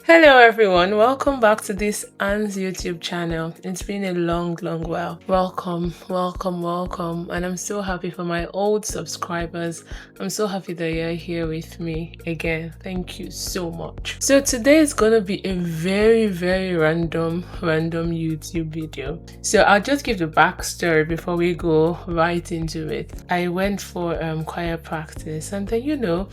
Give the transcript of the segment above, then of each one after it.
Hello everyone, welcome back to this Anne's YouTube channel. It's been a long while. Welcome, and I'm so happy for my old subscribers. I'm so happy that you're here with me again. Thank you so much. So today is gonna be a very random YouTube video. So I'll just give the backstory before we go right into it. I went for choir practice, and then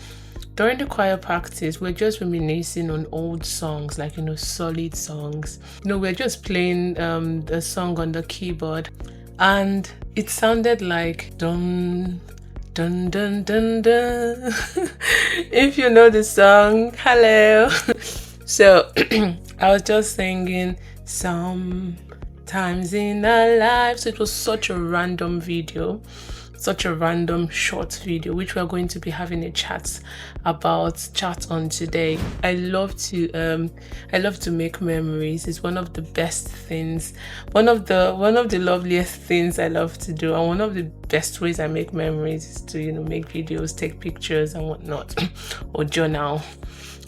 during the choir practice, we're just reminiscing on old songs, like solid songs. We're just playing the song on the keyboard, and it sounded like dun dun dun dun dun. If you know the song, hello. So I was just singing sometimes in our lives. So it was such a random video, such a random short video, which we're going to be having a chat on today. I love to make memories. It's one of the best things, one of the loveliest things I love to do, and one of the best ways I make memories is to make videos, take pictures and whatnot, or journal.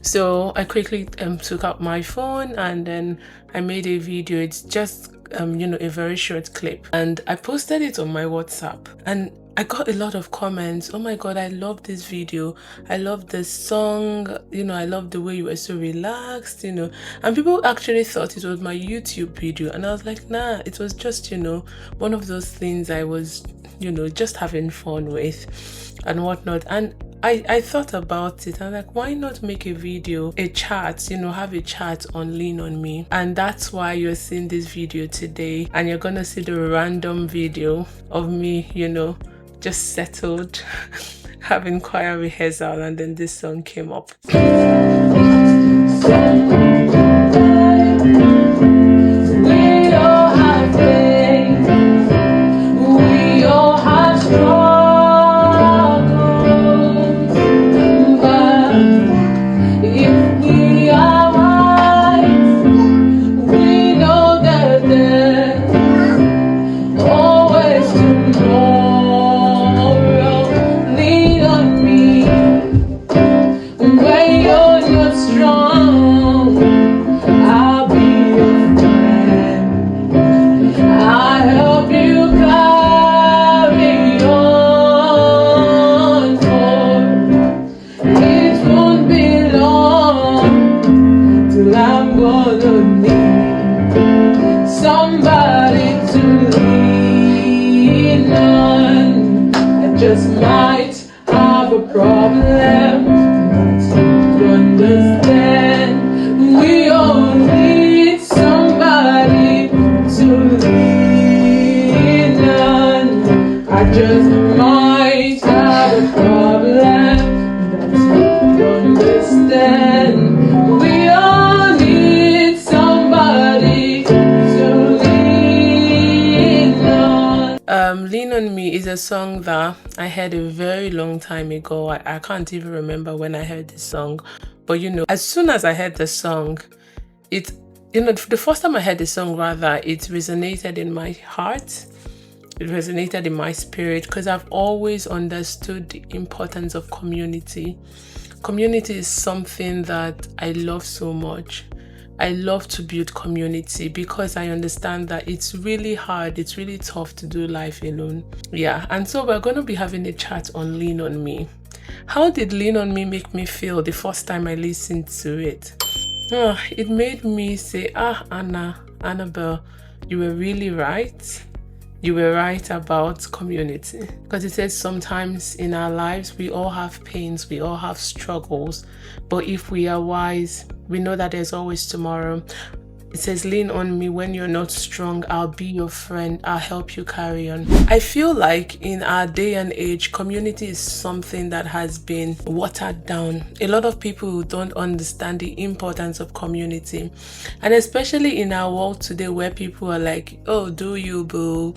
So I quickly took out my phone and then I made a video. It's just a very short clip, and I posted it on my WhatsApp, and I got a lot of comments. Oh my god, I love this video, I love this song, I love the way you were so relaxed, and people actually thought it was my YouTube video, and I was like, nah, it was just one of those things I was just having fun with and whatnot. And I thought about it. I'm like, why not make a video, a chat, have a chat on Lean on Me? And that's why you're seeing this video today, and you're gonna see the random video of me, just settled having choir rehearsal, and then this song came up. Just might have a problem to understand. We all need somebody to lean on. I just might have a problem to understand. We all need somebody to lean on. Lean on Me is a song that I heard a very long time ago. I can't even remember when I heard this song, but as soon as I heard the song, the first time I heard the song, rather, it resonated in my heart. It resonated in my spirit, because I've always understood the importance of community. Community is something that I love so much. I love to build community because I understand that it's really hard, it's really tough to do life alone. Yeah, and so we're going to be having a chat on Lean on Me. How did Lean on Me make me feel the first time I listened to it? It made me say, Annabelle, you were really right. You were right about community, because it says sometimes in our lives we all have pains, we all have struggles, but if we are wise, we know that there's always tomorrow. It says, lean on me when you're not strong. I'll be your friend. I'll help you carry on. I feel like in our day and age, community is something that has been watered down. A lot of people don't understand the importance of community. And especially in our world today, where people are like, oh, do you, boo?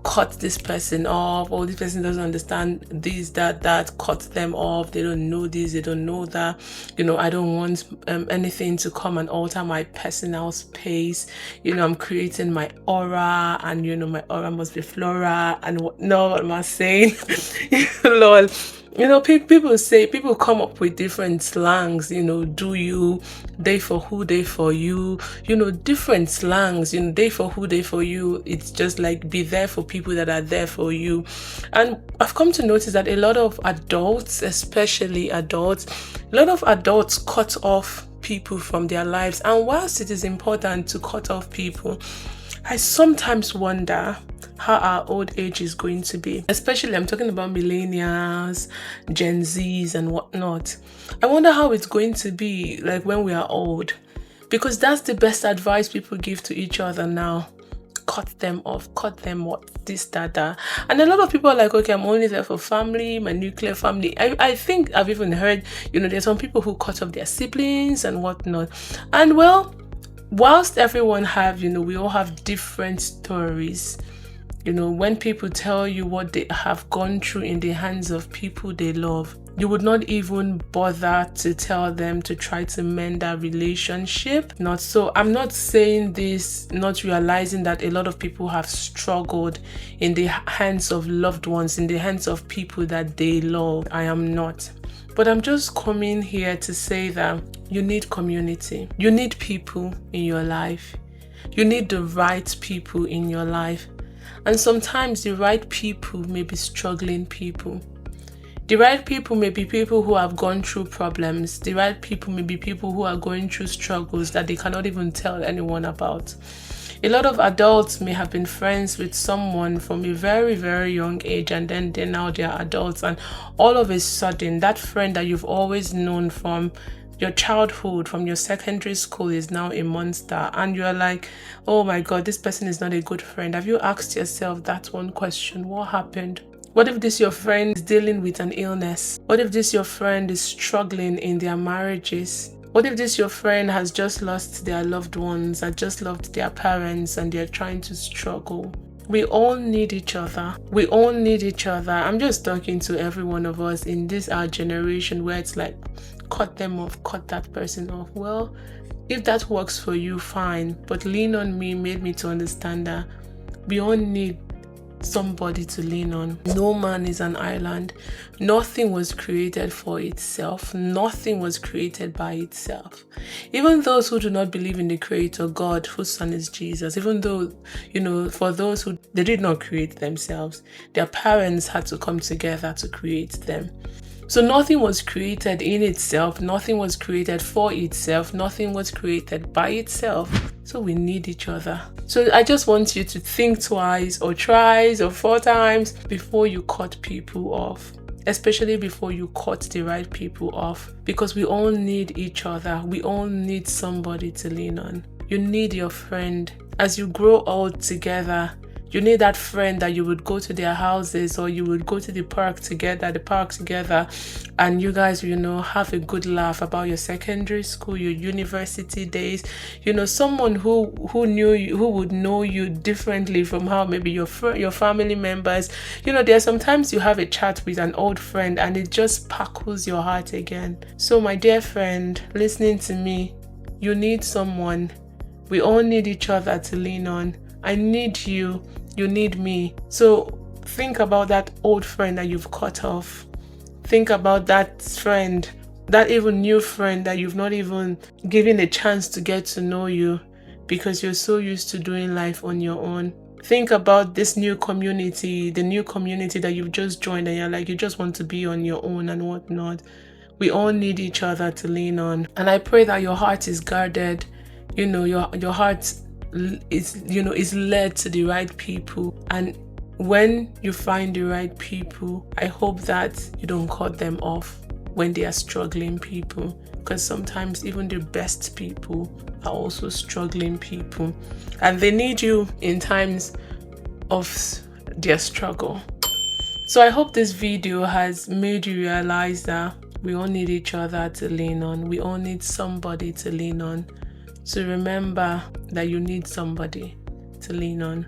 Cut this person off. Oh, this person doesn't understand this, that, cut them off. They don't know this, they don't know that. I don't want anything to come and alter my personal space. I'm creating my aura, and my aura must be flora and what am I saying? Lol. People come up with different slangs, do you, they for who, they for you, different slangs, they for who, they for you. It's just like be there for people that are there for you. And I've come to notice that a lot of adults, especially adults, cut off people from their lives. And whilst it is important to cut off people, I sometimes wonder how our old age is going to be. Especially, I'm talking about millennials, Gen Zs and whatnot. I wonder how it's going to be like when we are old. Because that's the best advice people give to each other now. Cut them off, cut them what, this, that. And a lot of people are like, okay, I'm only there for family, my nuclear family. I think I've even heard, there's some people who cut off their siblings and whatnot. And well, whilst everyone we all have different stories. When people tell you what they have gone through in the hands of people they love, you would not even bother to tell them to try to mend that relationship. Not so. I'm not saying this, not realizing that a lot of people have struggled in the hands of loved ones, in the hands of people that they love. I am not. But I'm just coming here to say that you need community. You need people in your life. You need the right people in your life. And sometimes the right people may be struggling people. The right people may be people who have gone through problems. The right people may be people who are going through struggles that they cannot even tell anyone about. A lot of adults may have been friends with someone from a very, very young age, and then they're adults, and all of a sudden that friend that you've always known from your childhood, from your secondary school, is now a monster, and you're like, oh my god, this person is not a good friend. Have you asked yourself that one question? What happened? What if this your friend is dealing with an illness? What if this your friend is struggling in their marriages? What if this your friend has just lost their loved ones, has just lost their parents, and they're trying to struggle? We all need each other. We all need each other. I'm just talking to every one of us in this our generation where it's like, cut them off, cut that person off. Well, if that works for you, fine. But Lean on Me made me to understand that we all need somebody to lean on. No man is an island. Nothing was created for itself. Nothing was created by itself. Even those who do not believe in the Creator God, whose son is Jesus, even though, for those who they did not create themselves, their parents had to come together to create them. So nothing was created in itself, nothing was created for itself, nothing was created by itself. So we need each other. So I just want you to think twice or thrice or 4 times before you cut people off. Especially before you cut the right people off. Because we all need each other. We all need somebody to lean on. You need your friend. As you grow old together, you need that friend that you would go to their houses, or you would go to the park together, and you guys, have a good laugh about your secondary school, your university days. Someone who knew you, who would know you differently from how maybe your family members. There's sometimes you have a chat with an old friend and it just sparkles your heart again. So my dear friend, listening to me, you need someone. We all need each other to lean on. I need you. You need me. So think about that old friend that you've cut off. Think about that friend, that even new friend that you've not even given a chance to get to know you because you're so used to doing life on your own. Think about this new community, the new community that you've just joined, and you're like, you just want to be on your own and whatnot. We all need each other to lean on. And I pray that your heart is guarded. Your heart is led to the right people, and when you find the right people, I hope that you don't cut them off when they are struggling people, because sometimes even the best people are also struggling people, and they need you in times of their struggle. So I hope this video has made you realize that we all need each other to lean on. We all need somebody to lean on. So remember that you need somebody to lean on.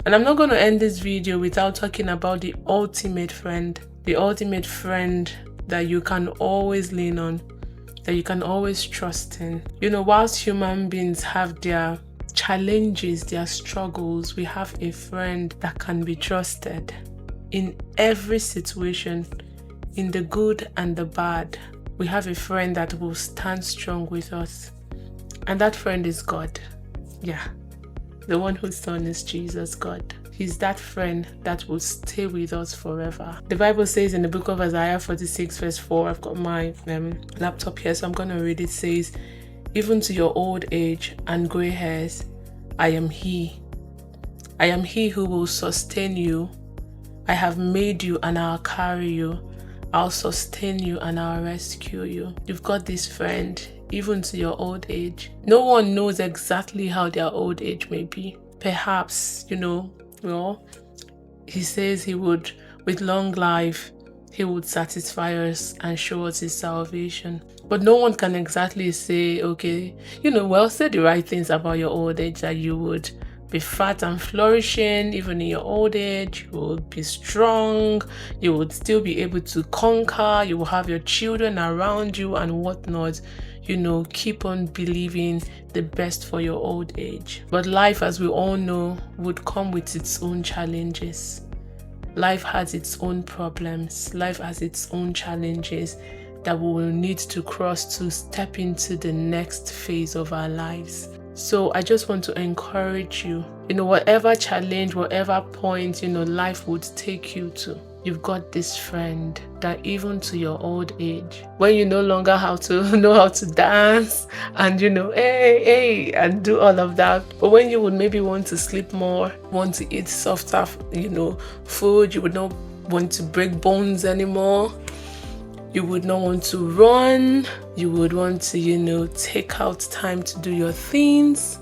And I'm not going to end this video without talking about the ultimate friend that you can always lean on, that you can always trust in. Whilst human beings have their challenges, their struggles, we have a friend that can be trusted in every situation, in the good and the bad. We have a friend that will stand strong with us. And that friend is God. Yeah. The one whose son is Jesus, God. He's that friend that will stay with us forever. The Bible says in the book of Isaiah 46 verse 4, I've got my laptop here, so I'm going to read it. It says, even to your old age and gray hairs, I am He. I am He who will sustain you. I have made you and I'll carry you. I'll sustain you and I'll rescue you. You've got this friend, even to your old age. No one knows exactly how their old age may be. Perhaps, He says He would, with long life, He would satisfy us and show us His salvation. But no one can exactly say, okay, say the right things about your old age, that you would be fat and flourishing even in your old age. You will be strong. You would still be able to conquer. You will have your children around you and whatnot. Keep on believing the best for your old age. But life, as we all know, would come with its own challenges. Life has its own problems. Life has its own challenges that we will need to cross to step into the next phase of our lives. So I just want to encourage you, whatever challenge, whatever point, life would take you to, you've got this friend that even to your old age, when you no longer know how to dance and, hey, and do all of that. But when you would maybe want to sleep more, want to eat softer, food, you would not want to break bones anymore. You would not want to run. You would want to, take out time to do your things.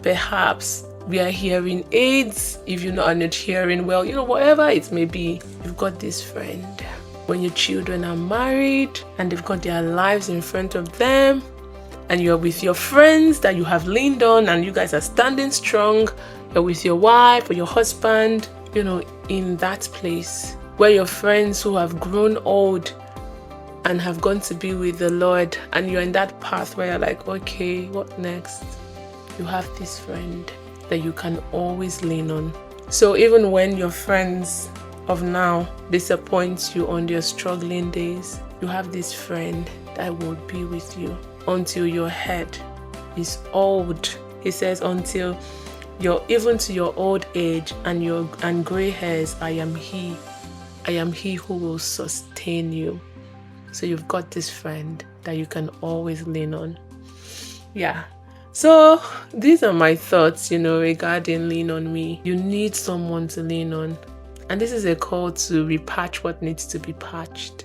Perhaps we are hearing aids. If you're not hearing well, whatever it may be, you've got this friend. When your children are married and they've got their lives in front of them, and you're with your friends that you have leaned on and you guys are standing strong, you're with your wife or your husband, in that place where your friends who have grown old and have gone to be with the Lord, and you're in that path where you're like, okay, what next? You have this friend that you can always lean on. So even when your friends of now disappoint you on their struggling days, you have this friend that will be with you until your head is old. He says, until even to your old age and gray hairs, I am He. I am He who will sustain you. So you've got this friend that you can always lean on. Yeah. So these are my thoughts, regarding lean on me. You need someone to lean on. And this is a call to repatch what needs to be patched.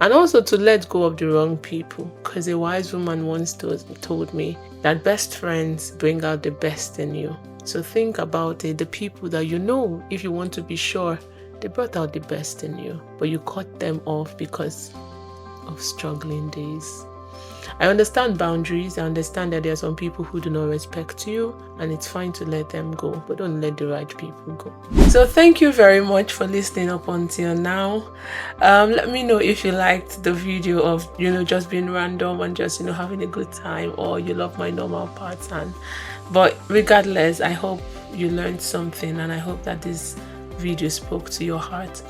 And also to let go of the wrong people. Because a wise woman once told me that best friends bring out the best in you. So think about it. The people that if you want to be sure, they brought out the best in you. But you cut them off because of struggling days. I understand boundaries. I understand that there are some people who do not respect you, and it's fine to let them go, but don't let the right people go. So thank you very much for listening up until now. Let me know if you liked the video of just being random and just having a good time, or you love my normal pattern. But regardless, I hope you learned something, and I hope that this video spoke to your heart.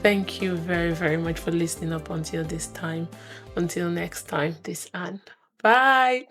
Thank you very, very much for listening up until this time. Until next time, this Anne. Bye.